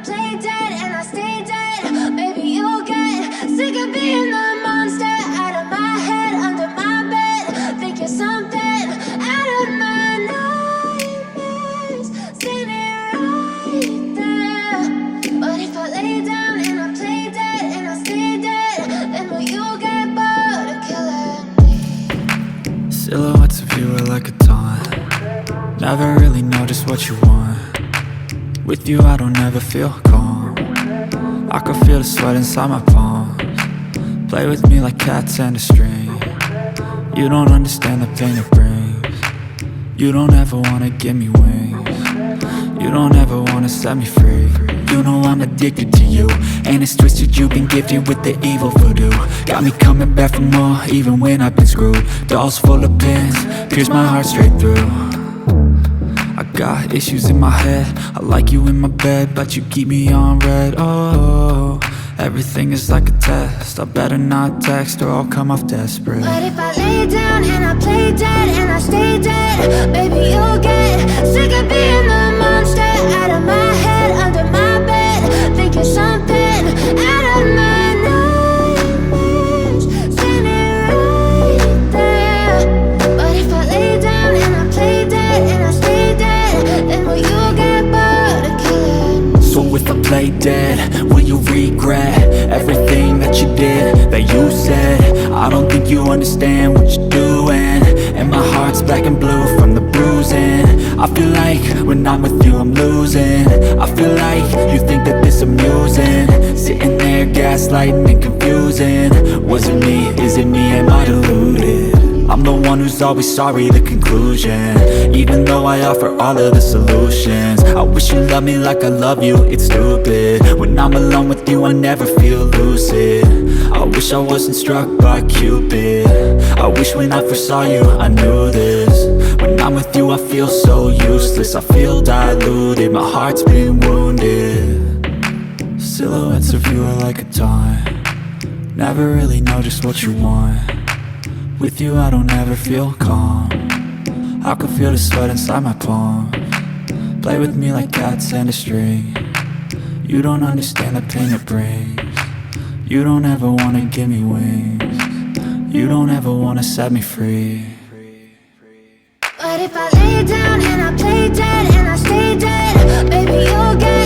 play dead and I stay dead, baby, you'll get sick of being the monster out of my head, under my bed. Think you're something out of my nightmares, standing right there. But if I lay down and I play dead and I stay dead, then will you get bored of killing me? Silhouettes of you are like a taunt. Never really know just what you want. With you I don't ever feel calm. I can feel the sweat inside my palms. Play with me like cats and a string. You don't understand the pain it brings. You don't ever wanna give me wings. You don't ever wanna set me free. You know I'm addicted to you, and it's twisted, you've been gifted with the evil voodoo. Got me coming back for more, even when I've been screwed. Dolls full of pins, pierce my heart straight through. I got issues in my head, I like you in my bed, but you keep me on red. Oh, everything is like a test, I better not text or I'll come off desperate. But if I lay down and I play dead and I stay dead, baby, you'll get sick of being the monster out of my head, under my bed. Think you're something out of my nightmares, standing right there. But if I lay down and I play dead and I stay dead, then will you get bored of killing me? So if I play dead, will you regret everything that you did, that you said? I don't think you understand what you're doing, and my heart's black and blue from the bruising. I feel like when I'm with you I'm losing. I feel like you think that this amusing, sitting there gaslighting and confusing. Was it me? Is it me? Am I deluded? I'm the one who's always sorry, the conclusion, even though I offer all of the solutions. I wish you loved me like I love you, it's stupid. When I'm alone with you I never feel lucid. I wish I wasn't struck by Cupid. I wish when I first saw you I knew this. When I'm with you I feel so useless, I feel diluted, my heart's been wounded. Silhouettes of you are like a taunt. Never really know just what you want. With you I don't ever feel calm. I can feel the sweat inside my palms. Play with me like cats and a string. You don't understand the pain it brings. You don't ever wanna give me wings. You don't ever wanna set me free. But if I lay down and I play dead and I stay dead, baby, you'll get